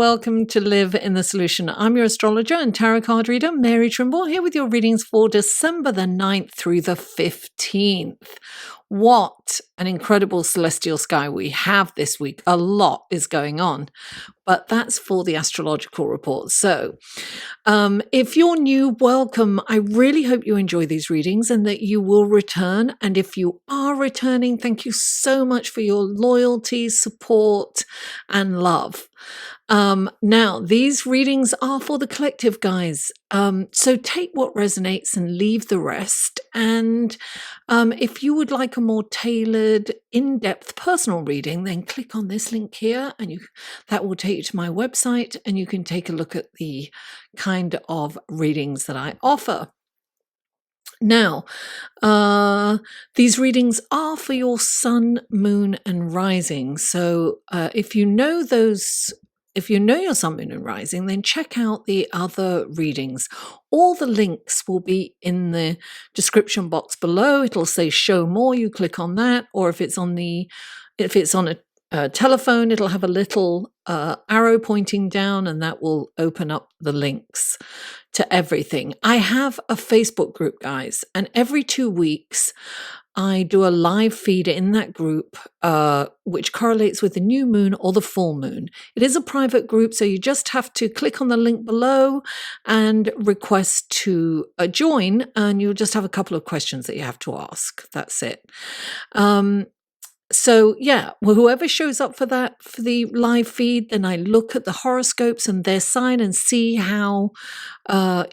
welcome to Live in the Solution. I'm your astrologer and tarot card reader, Mary Trimble, here with your readings for December the 9th through the 15th. What an incredible celestial sky we have this week. A lot is going on, but that's for the astrological report. So if you're new, welcome. I really hope you enjoy these readings and that you will return. And if you are returning, thank you so much for your loyalty, support, and love. Now, these readings are for the collective, guys. So take what resonates and leave the rest. And if you would like a more tailored, in-depth personal reading, then click on this link here and that will take you to my website and you can take a look at the kind of readings that I offer. Now, these readings are for your sun, moon, and rising. So if you know your sun, moon, and rising, then check out the other readings. All the links will be in the description box below. It'll say show more. You click on that, or if it's on a telephone, it'll have a little arrow pointing down, and that will open up the links to everything. I have a Facebook group, guys, and every 2 weeks I do a live feed in that group, which correlates with the new moon or the full moon. It is a private group, so you just have to click on the link below and request to join, and you'll just have a couple of questions that you have to ask. That's it. So yeah, well, whoever shows up for the live feed, then I look at the horoscopes and their sign and see how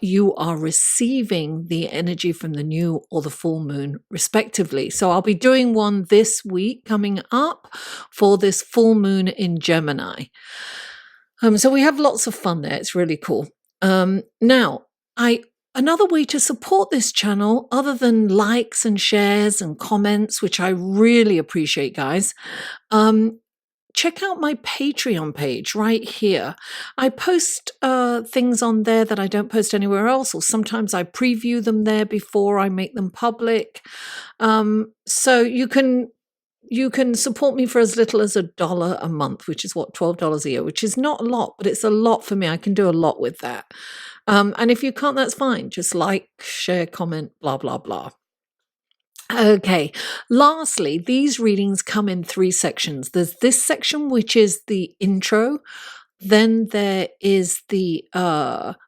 you are receiving the energy from the new or the full moon, respectively. So I'll be doing one this week coming up for this full moon in Gemini. So we have lots of fun there. It's really cool. Now, another way to support this channel, other than likes and shares and comments, which I really appreciate, guys, check out my Patreon page right here. I post things on there that I don't post anywhere else, or sometimes I preview them there before I make them public. So you can support me for as little as $1 a month, which is what, $12 a year, which is not a lot, but it's a lot for me. I can do a lot with that. And if you can't, that's fine. Just like, share, comment, blah, blah, blah. Okay. Lastly, these readings come in 3 sections. There's this section, which is the intro. Then there is the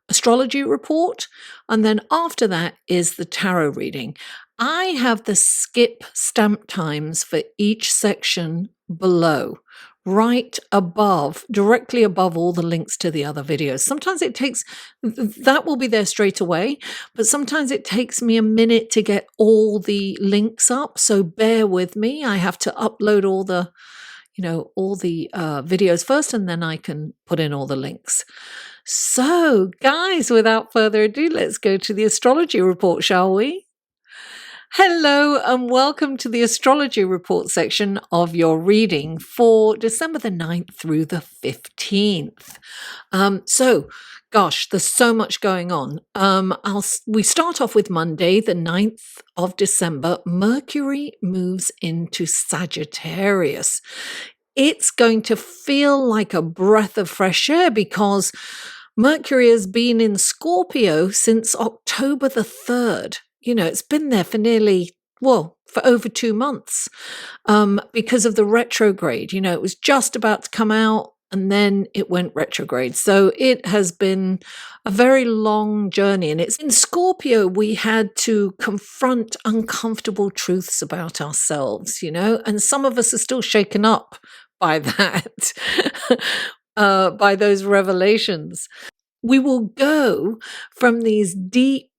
astrology report. And then after that is the tarot reading. I have the skip stamp times for each section below, right above, directly above all the links to the other videos. Sometimes it takes, that will be there straight away, but sometimes it takes me a minute to get all the links up. So bear with me. I have to upload all the videos first, and then I can put in all the links. So guys, without further ado, let's go to the astrology report, shall we? Hello and welcome to the astrology report section of your reading for December the 9th through the 15th. So gosh, there's so much going on. We start off with Monday, the 9th of December. Mercury moves into Sagittarius. It's going to feel like a breath of fresh air because Mercury has been in Scorpio since October the 3rd. You know, it's been there for for over 2 months because of the retrograde. You know, it was just about to come out and then it went retrograde. So it has been a very long journey. And it's in Scorpio, we had to confront uncomfortable truths about ourselves, you know, and some of us are still shaken up by that, by those revelations. We will go from these deep,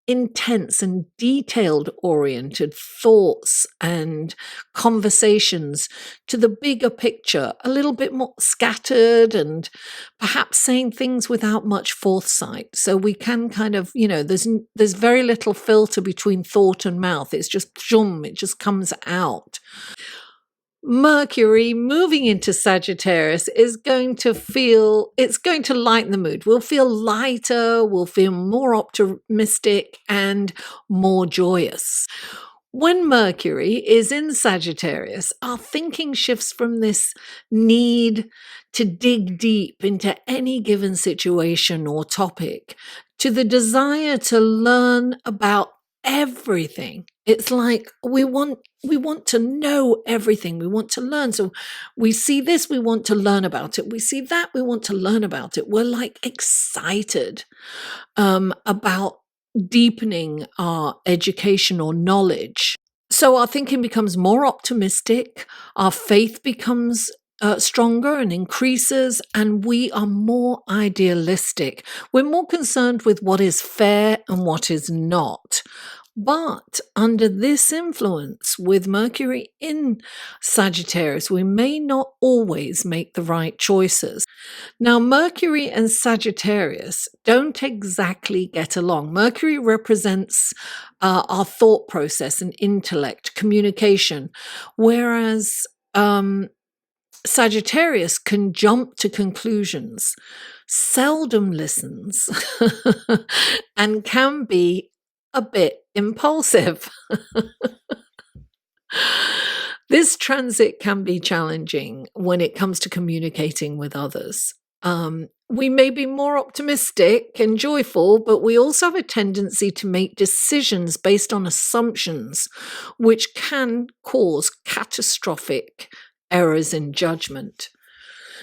intense and detailed oriented thoughts and conversations to the bigger picture, a little bit more scattered and perhaps saying things without much foresight. So we can kind of, you know, there's very little filter between thought and mouth. It's just zoom, it just comes out. Mercury moving into Sagittarius is going to lighten the mood. We'll feel lighter, we'll feel more optimistic and more joyous. When Mercury is in Sagittarius, our thinking shifts from this need to dig deep into any given situation or topic to the desire to learn about everything. It's like we want to know everything. We want to learn. So we see this, we want to learn about it. We see that, we want to learn about it. We're like excited about deepening our education or knowledge. So our thinking becomes more optimistic, our faith becomes stronger and increases, and we are more idealistic. We're more concerned with what is fair and what is not. But under this influence, with Mercury in Sagittarius, we may not always make the right choices. Now, Mercury and Sagittarius don't exactly get along. Mercury represents our thought process and intellect, communication, whereas Sagittarius can jump to conclusions, seldom listens, and can be a bit impulsive. This transit can be challenging when it comes to communicating with others. We may be more optimistic and joyful, but we also have a tendency to make decisions based on assumptions, which can cause catastrophic errors in judgment.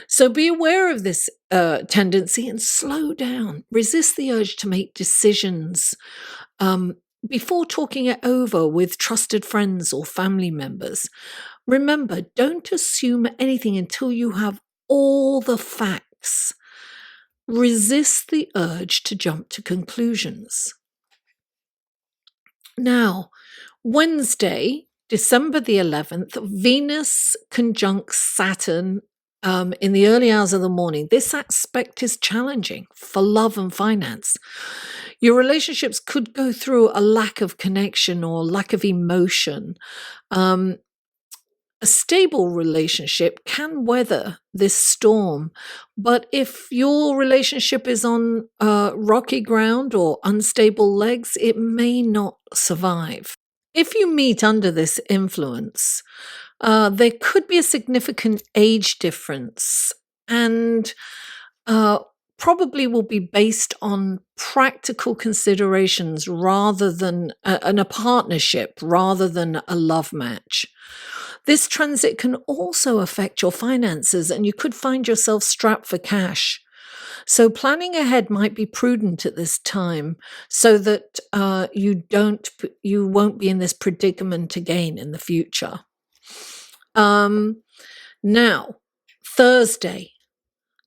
So be aware of this tendency and slow down. Resist the urge to make decisions before talking it over with trusted friends or family members. Remember, don't assume anything until you have all the facts. Resist the urge to jump to conclusions. Now, Wednesday, December the 11th, Venus conjuncts Saturn in the early hours of the morning. This aspect is challenging for love and finance. Your relationships could go through a lack of connection or lack of emotion. A stable relationship can weather this storm, but if your relationship is on rocky ground or unstable legs, it may not survive. If you meet under this influence, there could be a significant age difference and probably will be based on practical considerations rather than a partnership rather than a love match. This transit can also affect your finances and you could find yourself strapped for cash. So planning ahead might be prudent at this time so that you won't be in this predicament again in the future. Now, Thursday,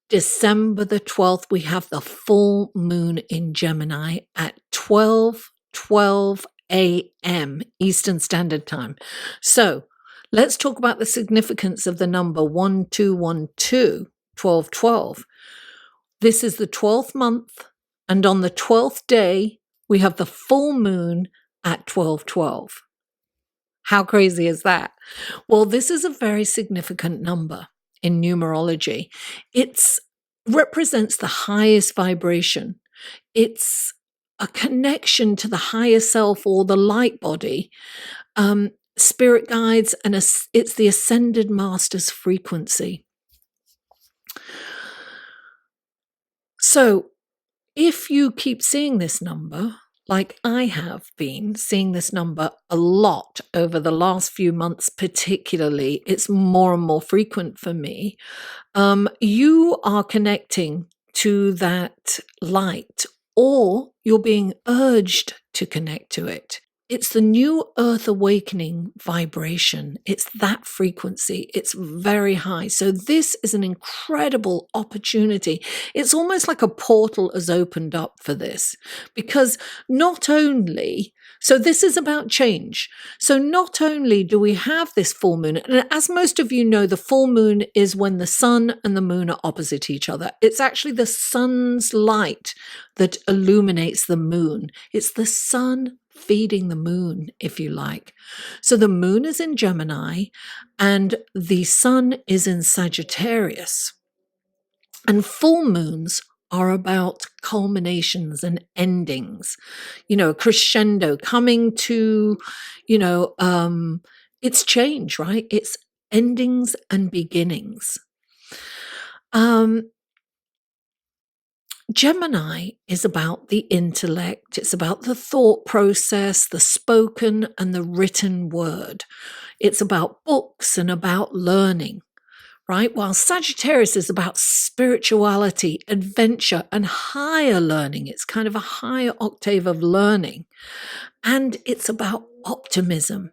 December the 12th, we have the full moon in Gemini at 12:12 a.m. Eastern Standard Time. So let's talk about the significance of the number 1212, 1212. This is the 12th month, and on the 12th day, we have the full moon at 12:12. How crazy is that? Well, this is a very significant number in numerology. It represents the highest vibration. It's a connection to the higher self or the light body, spirit guides, and it's the ascended master's frequency. So if you keep seeing this number, like I have been seeing this number a lot over the last few months, particularly, it's more and more frequent for me. You are connecting to that light, or you're being urged to connect to it. It's the new earth awakening vibration. It's that frequency. It's very high. So this is an incredible opportunity. It's almost like a portal has opened up for this because so this is about change. So not only do we have this full moon, and as most of you know, the full moon is when the sun and the moon are opposite each other. It's actually the sun's light that illuminates the moon. It's the sun feeding the moon, if you like. So the moon is in Gemini and the sun is in Sagittarius. And full moons are about culminations and endings, crescendo coming to, it's change, right? It's endings and beginnings. Gemini is about the intellect. It's about the thought process, the spoken and the written word. It's about books and about learning, right? While Sagittarius is about spirituality, adventure, and higher learning. It's kind of a higher octave of learning. And it's about optimism.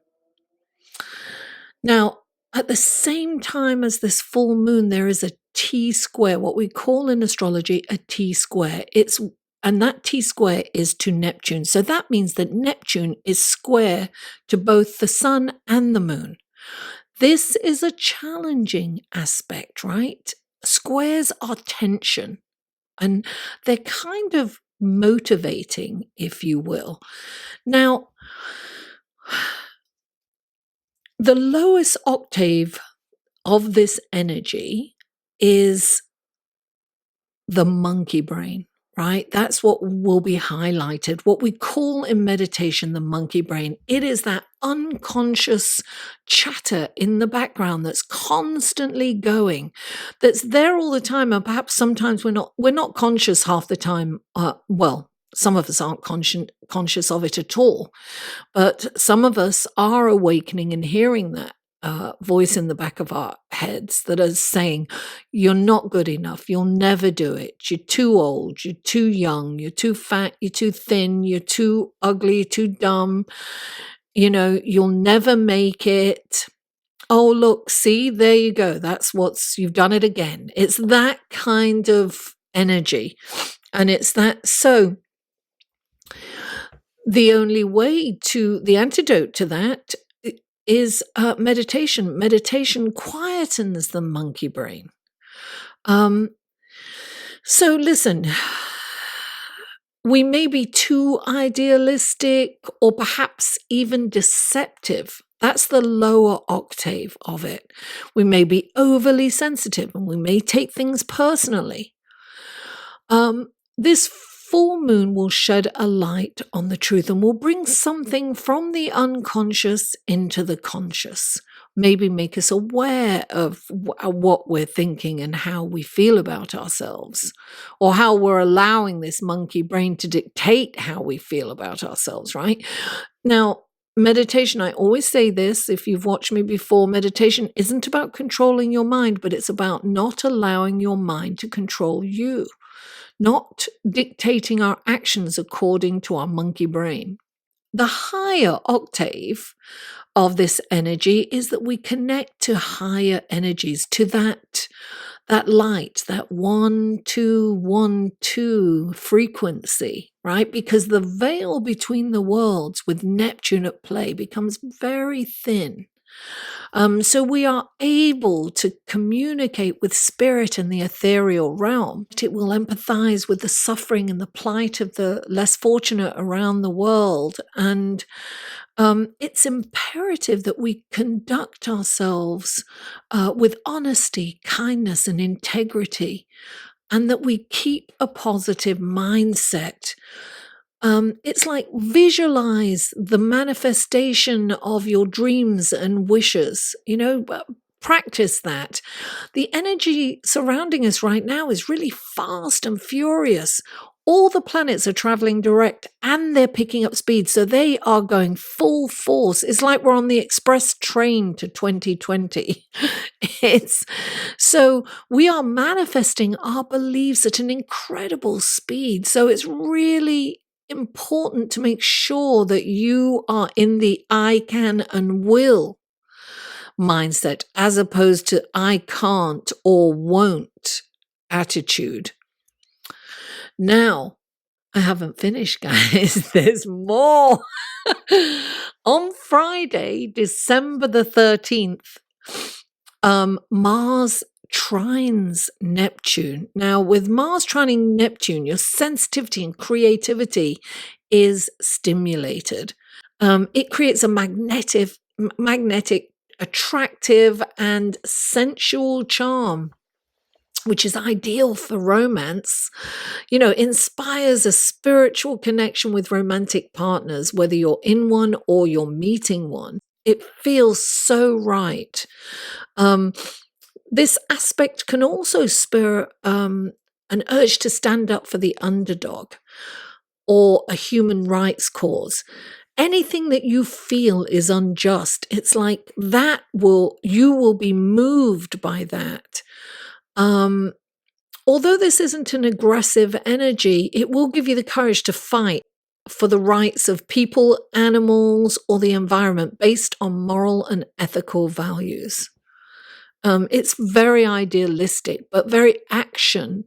Now, at the same time as this full moon, there is a T-square, what we call in astrology a T-square. And that T-square is to Neptune. So that means that Neptune is square to both the sun and the moon. This is a challenging aspect, right? Squares are tension, and they're kind of motivating, if you will. Now, the lowest octave of this energy is the monkey brain, right? That's what will be highlighted, what we call in meditation the monkey brain. It is that unconscious chatter in the background that's constantly going, that's there all the time, and perhaps sometimes we're not conscious half the time. Some of us aren't conscious of it at all, but some of us are awakening and hearing that voice in the back of our heads that is saying, you're not good enough, you'll never do it, you're too old, you're too young, you're too fat, you're too thin, you're too ugly, too dumb, you'll never make it. Oh, look, see, there you go. You've done it again. It's that kind of energy. And it's that. So the antidote to that is meditation. Meditation quietens the monkey brain. So listen, we may be too idealistic or perhaps even deceptive. That's the lower octave of it. We may be overly sensitive and we may take things personally. This full moon will shed a light on the truth and will bring something from the unconscious into the conscious. Maybe make us aware of what we're thinking and how we feel about ourselves, or how we're allowing this monkey brain to dictate how we feel about ourselves, right? Now, meditation, I always say this, if you've watched me before, meditation isn't about controlling your mind, but it's about not allowing your mind to control you, not dictating our actions according to our monkey brain. The higher octave of this energy is that we connect to higher energies, to that light, that 1-2-1-2 frequency, right? Because the veil between the worlds with Neptune at play becomes very thin. So we are able to communicate with spirit in the ethereal realm. It will empathize with the suffering and the plight of the less fortunate around the world. And it's imperative that we conduct ourselves with honesty, kindness, and integrity, and that we keep a positive mindset. It's like visualize the manifestation of your dreams and wishes, practice that. The energy surrounding us right now is really fast and furious. All the planets are traveling direct and they're picking up speed. So they are going full force. It's like we're on the express train to 2020. So we are manifesting our beliefs at an incredible speed. So it's really important to make sure that you are in the I can and will mindset as opposed to I can't or won't attitude. Now, I haven't finished, guys. There's more. On Friday, December the 13th, Mars trines Neptune. Now, with Mars trining Neptune, your sensitivity and creativity is stimulated. It creates a magnetic, attractive, and sensual charm. which is ideal for romance, you know, inspires a spiritual connection with romantic partners, whether you're in one or you're meeting one. It feels so right. This aspect can also spur an urge to stand up for the underdog or a human rights cause. Anything that you feel is unjust, it's like you will be moved by that. Although this isn't an aggressive energy, it will give you the courage to fight for the rights of people, animals, or the environment based on moral and ethical values. It's very idealistic, but very action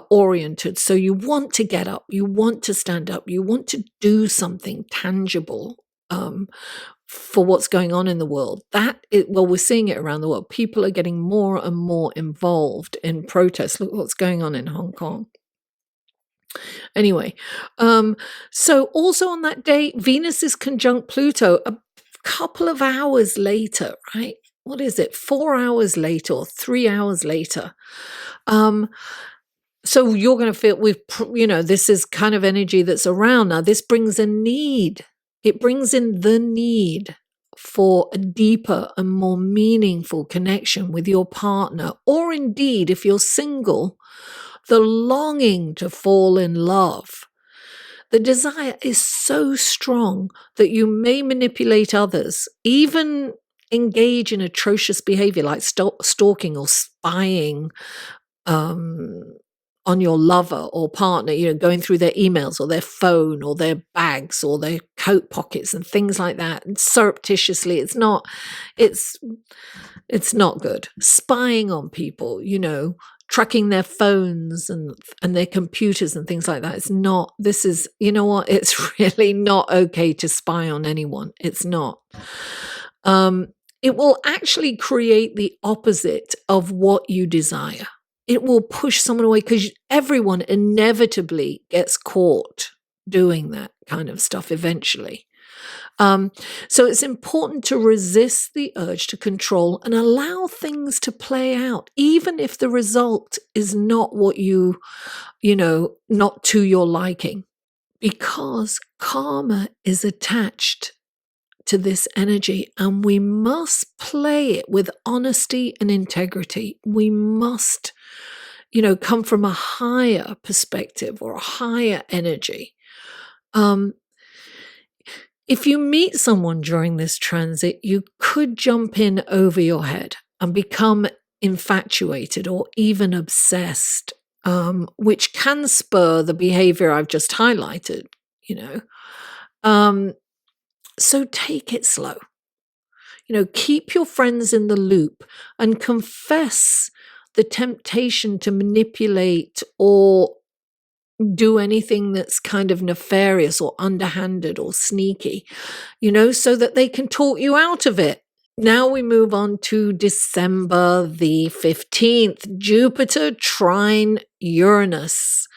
oriented. So you want to get up, you want to stand up, you want to do something tangible for what's going on in the world. We're seeing it around the world. People are getting more and more involved in protests. Look what's going on in Hong Kong. Anyway, so also on that day, Venus is conjunct Pluto a couple of hours later, right? What is it? 4 hours later or 3 hours later. So you're going to feel this is kind of energy that's around now. This brings a need. It brings in the need for a deeper and more meaningful connection with your partner, or indeed, if you're single, the longing to fall in love. The desire is so strong that you may manipulate others, even engage in atrocious behavior like stalking or spying on your lover or partner, going through their emails or their phone or their bags or their coat pockets and things like that, and surreptitiously. It's not good. Spying on people, tracking their phones and their computers and things like that. It's really not okay to spy on anyone. It's not. It will actually create the opposite of what you desire. It will push someone away because everyone inevitably gets caught doing that kind of stuff eventually. So it's important to resist the urge to control and allow things to play out, even if the result is not what not to your liking, because karma is attached to this energy, and we must play it with honesty and integrity. We must, come from a higher perspective or a higher energy. If you meet someone during this transit, you could jump in over your head and become infatuated or even obsessed, which can spur the behavior I've just highlighted, So take it slow. Keep your friends in the loop and confess the temptation to manipulate or do anything that's kind of nefarious or underhanded or sneaky, so that they can talk you out of it. Now we move on to December the 15th, Jupiter trine Uranus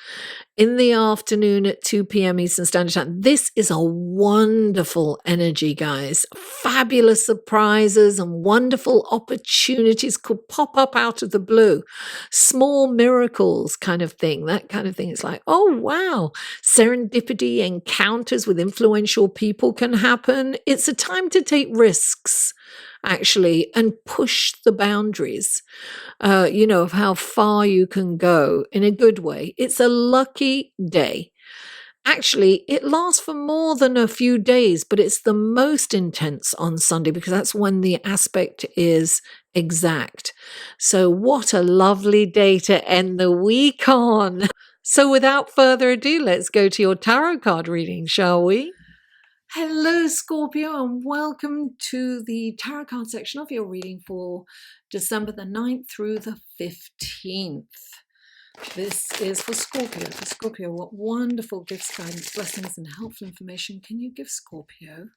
in the afternoon at 2 p.m. Eastern Standard Time. This is a wonderful energy, guys. Fabulous surprises and wonderful opportunities could pop up out of the blue. Small miracles kind of thing, that kind of thing. It's like, oh, wow. Serendipity encounters with influential people can happen. It's a time to take risks, actually, and push the boundaries, of how far you can go in a good way. It's a lucky day. Actually, it lasts for more than a few days, but it's the most intense on Sunday because that's when the aspect is exact. So what a lovely day to end the week on. So without further ado, let's go to your tarot card reading, shall we? Hello, Scorpio, and welcome to the tarot card section of your reading for December the 9th through the 15th. This is for Scorpio. For Scorpio, what wonderful gifts, guidance, blessings, and helpful information can you give Scorpio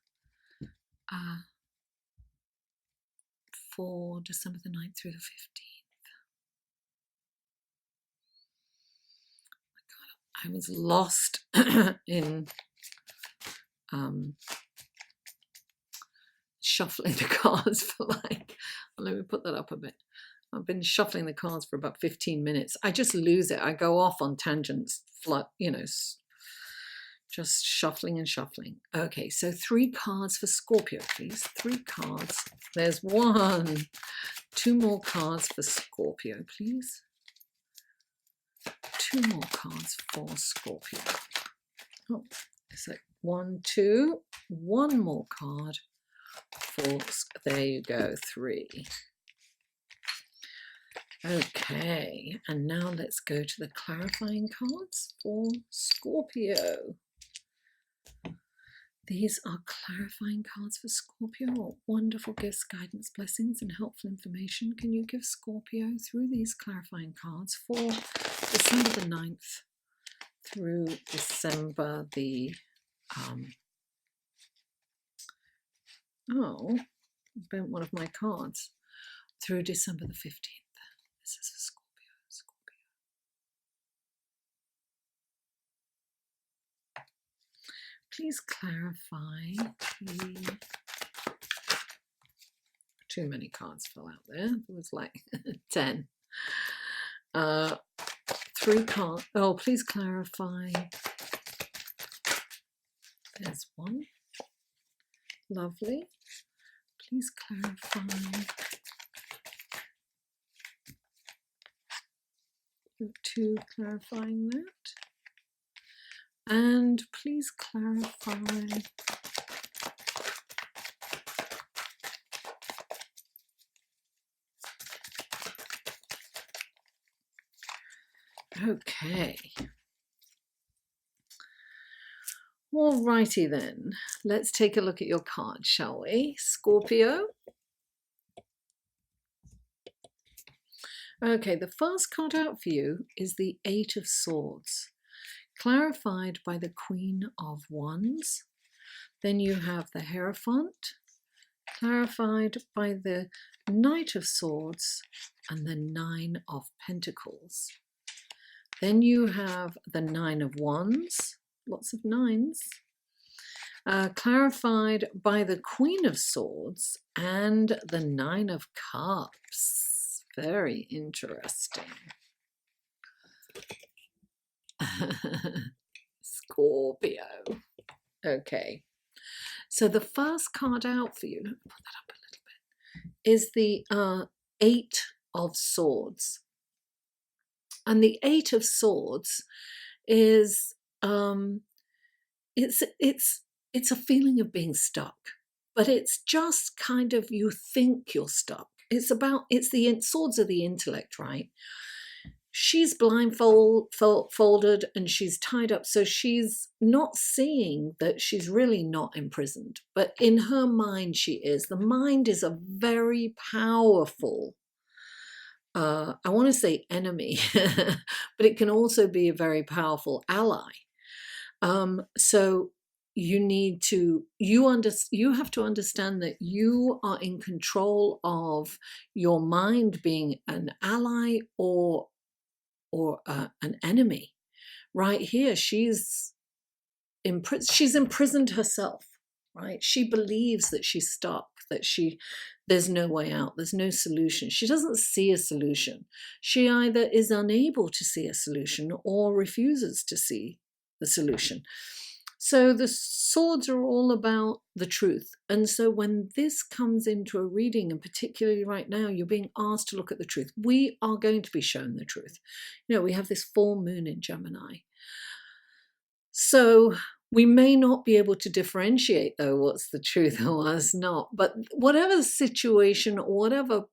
for December the 9th through the 15th? Oh my God, I was lost in shuffling the cards for let me put that up a bit. I've been shuffling the cards for about 15 minutes. I just lose it. I go off on tangents, just shuffling and shuffling. Okay, so 3 cards for Scorpio, please. 3 cards. There's 1. 2 more cards for Scorpio, please. 2 more cards for Scorpio. Oh, it's like 1, 2. 1 more card for, there you go, 3. Okay, and now let's go to the clarifying cards for Scorpio. These are clarifying cards for Scorpio. What wonderful gifts, guidance, blessings, and helpful information can you give Scorpio through these clarifying cards for December the 9th through December the... bent one of my cards. Through December the 15th. This is for Scorpio. Please clarify the... Too many cards fell out there. It was like 10. 3 cards. Oh, please clarify. There's 1. Lovely. Please clarify. 2 clarifying that. And please clarify okay. Alrighty then, let's take a look at your card, shall we? Scorpio. Okay, the first card out for you is the 8 of Swords, clarified by the Queen of Wands. Then you have the Hierophant, clarified by the Knight of Swords and the 9 of Pentacles. Then you have the 9 of Wands, lots of 9s, clarified by the Queen of Swords and the 9 of Cups. Very interesting. Scorpio. Okay. So the first card out for you, let me put that up a little bit, is the 8 of Swords. And the 8 of Swords is it's a feeling of being stuck, but it's just kind of, you think you're stuck. It's the swords of the intellect, right? She's blindfolded and she's tied up, so she's not seeing that she's really not imprisoned, but in her mind she is. The mind is a very powerful, I want to say enemy, but it can also be a very powerful ally. So you have to understand that you are in control of your mind being an ally or an enemy. Right here, she's imprisoned herself, right? She believes that she's stuck, that there's no way out, there's no solution. She doesn't see a solution. She either is unable to see a solution or refuses to see the solution. So the swords are all about the truth. And so when this comes into a reading, and particularly right now, you're being asked to look at the truth. We are going to be shown the truth. We have this full moon in Gemini. So we may not be able to differentiate, though, what's the truth and what's not. But whatever the situation or whatever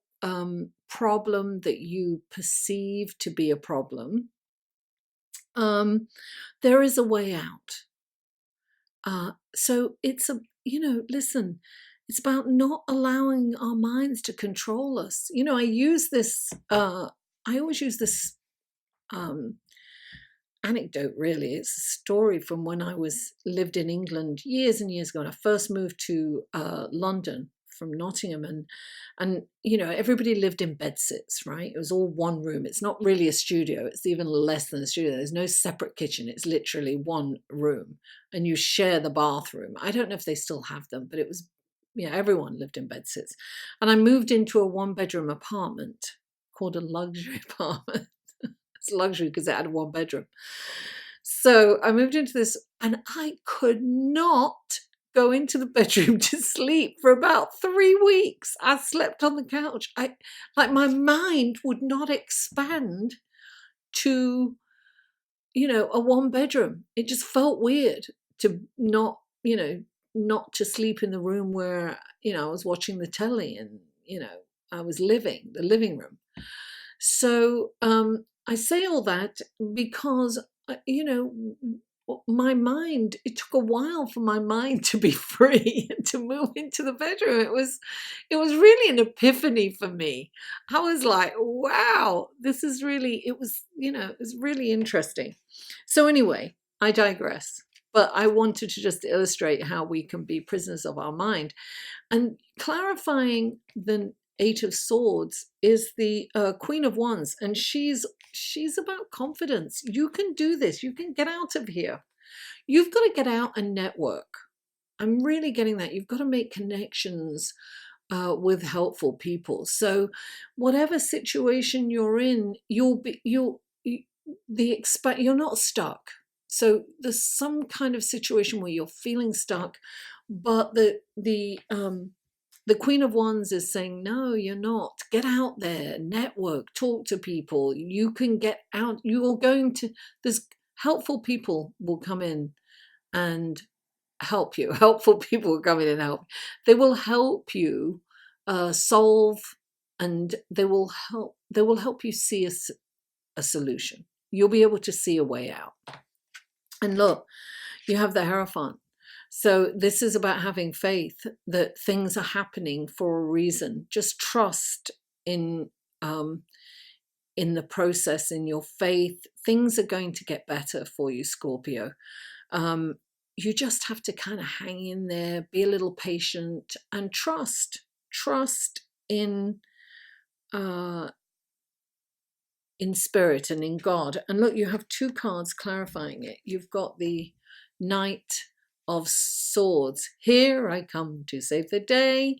problem that you perceive to be a problem, there is a way out. So it's listen, it's about not allowing our minds to control us. I always use this anecdote, really. It's a story from when I lived in England years and years ago, and I first moved to London from Nottingham, and everybody lived in bedsits, right? It was all one room. It's not really a studio. It's even less than a studio. There's no separate kitchen. It's literally one room, and you share the bathroom. I don't know if they still have them, but it was, everyone lived in bedsits. And I moved into a 1-bedroom apartment called a luxury apartment. It's luxury because it had a 1 bedroom. So I moved into this and I could not go into the bedroom to sleep for about 3 weeks. I slept on the couch. My mind would not expand to, a 1 bedroom. It just felt weird to not to sleep in the room where, I was watching the telly and, I was the living room. So I say all that because, my mind, it took a while for my mind to be free and to move into the bedroom. It was really an epiphany for me. I was like, wow, this is really, it was really interesting. So anyway, I digress. But I wanted to just illustrate how we can be prisoners of our mind. And clarifying the 8 of Swords is the Queen of Wands, and she's about confidence. You can do this. You can get out of here. You've got to get out and network. I'm really getting that. You've got to make connections with helpful people. So whatever situation you're in, you're not stuck. So there's some kind of situation where you're feeling stuck, but the Queen of Wands is saying, no, you're not. Get out there, network, talk to people. You can get out. There's helpful people will come in and help you. Helpful people will come in and help. They will help you solve, and they will help you see a solution. You'll be able to see a way out. And look, you have the Hierophant. So this is about having faith that things are happening for a reason. Just trust in the process, in your faith. Things are going to get better for you, Scorpio. You just have to kind of hang in there, be a little patient, and trust in spirit and in God. And look, you have 2 cards clarifying it. You've got the Knight of Swords. Here I come to save the day.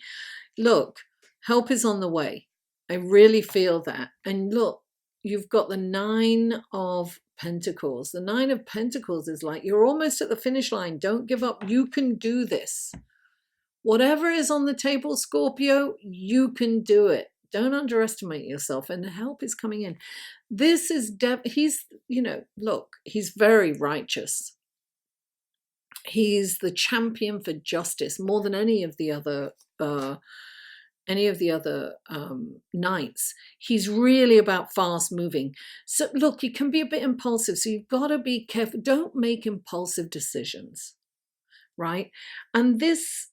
Look, help is on the way. I really feel that. And look, you've got the 9 of Pentacles. The 9 of Pentacles is like, you're almost at the finish line. Don't give up. You can do this. Whatever is on the table, Scorpio, you can do it. Don't underestimate yourself, and the help is coming in. This is he's very righteous. He's the champion for justice more than any of the other knights. He's really about fast moving. So look, he can be a bit impulsive, so you've got to be careful. Don't make impulsive decisions, right? And this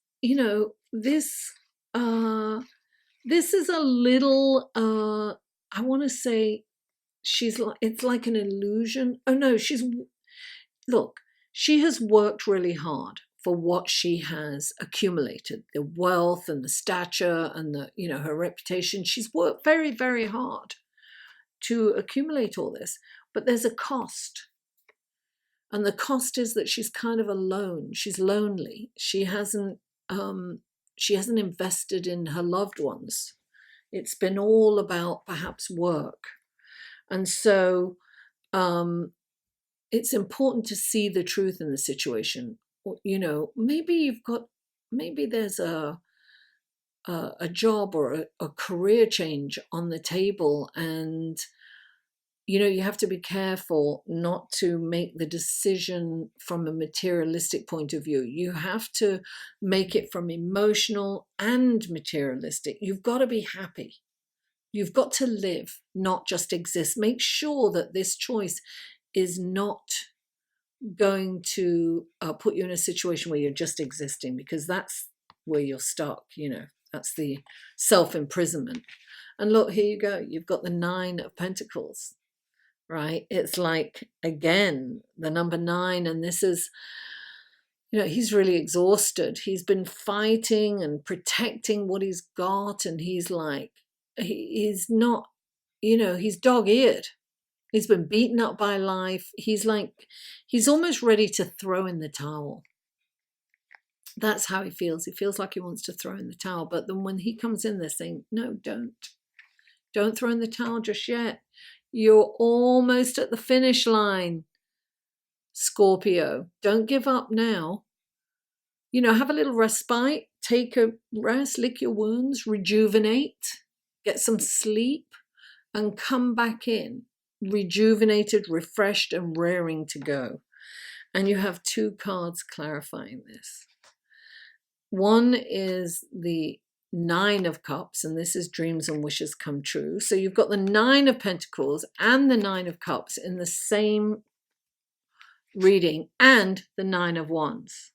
is a little, I want to say, it's like an illusion. Oh no, she has worked really hard for what she has accumulated, the wealth and the stature and her reputation. She's worked very, very hard to accumulate all this, but there's a cost. And the cost is that she's kind of alone. She's lonely. She hasn't invested in her loved ones. It's been all about perhaps work. And so it's important to see the truth in the situation. Maybe there's a job or a career change on the table, and you have to be careful not to make the decision from a materialistic point of view. You have to make it from emotional and materialistic. You've got to be happy. You've got to live, not just exist. Make sure that this choice is not going to put you in a situation where you're just existing, because that's where you're stuck. That's the self-imprisonment. And look, here you go. You've got the 9 of Pentacles. Right? It's like, again, the number 9, and this is, he's really exhausted. He's been fighting and protecting what he's got, and he's like, he's not, he's dog-eared. He's been beaten up by life. He's almost ready to throw in the towel. That's how he feels. He feels like he wants to throw in the towel. But then when he comes in, they're saying, no, don't Don't throw in the towel just yet. You're almost at the finish line, Scorpio. Don't give up now. You know, have a little respite, take a rest, lick your wounds, rejuvenate, get some sleep, and come back in, rejuvenated, refreshed, and raring to go. And you have 2 cards clarifying this. One is the 9 of Cups, and this is dreams and wishes come true. So you've got the 9 of Pentacles and the 9 of Cups in the same reading, and the 9 of Wands.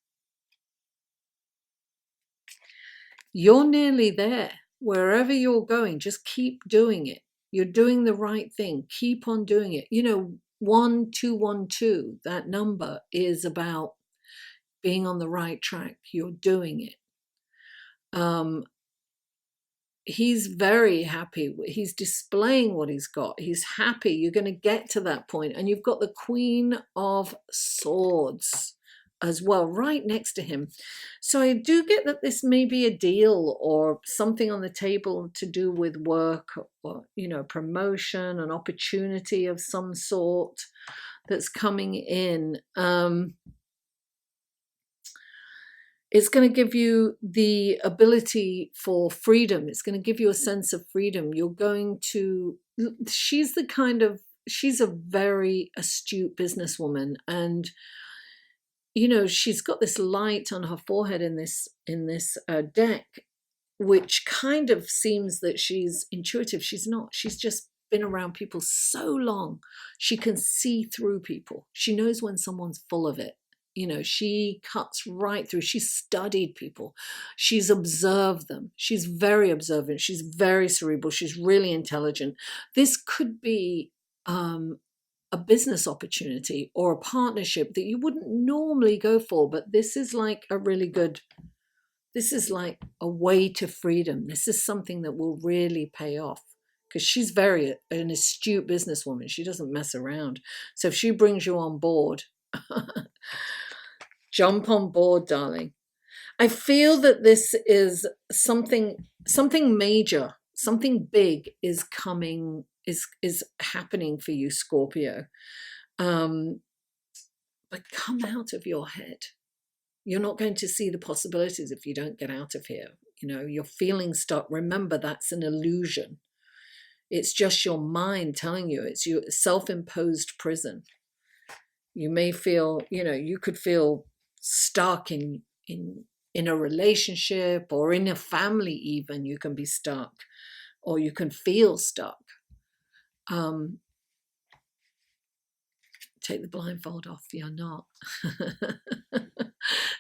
You're nearly there. Wherever you're going, just keep doing it. You're doing the right thing. Keep on doing it. You know, 1212, that number is about being on the right track. You're doing it. He's very happy. He's displaying what he's got. He's happy. You're going to get to that point. And you've got the Queen of Swords as well, right next to him. So I do get that this may be a deal or something on the table to do with work or, you know, promotion, an opportunity of some sort that's coming in. It's going to give you the ability for freedom. It's going to give you a sense of freedom. You're going to, she's a very astute businesswoman. And, you know, she's got this light on her forehead in this deck, which kind of seems that she's intuitive. She's not. She's just been around people so long. She can see through people. She knows when someone's full of it. You know, she cuts right through. She's studied people. She's observed them. She's very observant. She's very cerebral. She's really intelligent. This could be a business opportunity or a partnership that you wouldn't normally go for, but this is like a really good, this is like a way to freedom. This is something that will really pay off because she's very an astute businesswoman. She doesn't mess around. So if she brings you on board, jump on board, darling. I feel that this is something major, something big is coming, is happening for you, Scorpio. But come out of your head. You're not going to see the possibilities if you don't get out of here. You know, you're feeling stuck. Remember, that's an illusion. It's just your mind telling you. It's your self-imposed prison. You may feel, you know, you could feel stuck in a relationship or in a family even. You can be stuck or you can feel stuck. Take the blindfold off. You're not.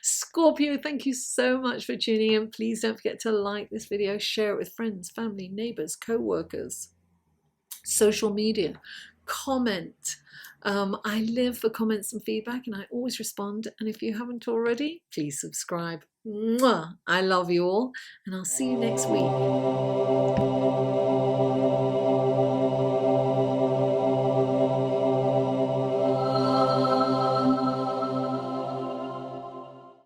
Scorpio, thank you so much for tuning in. Please don't forget to like this video, share it with friends, family, neighbors, co-workers, social media, comment. I live for comments and feedback and I always respond. And if you haven't already, please subscribe. Mwah! I love you all and I'll see you next week.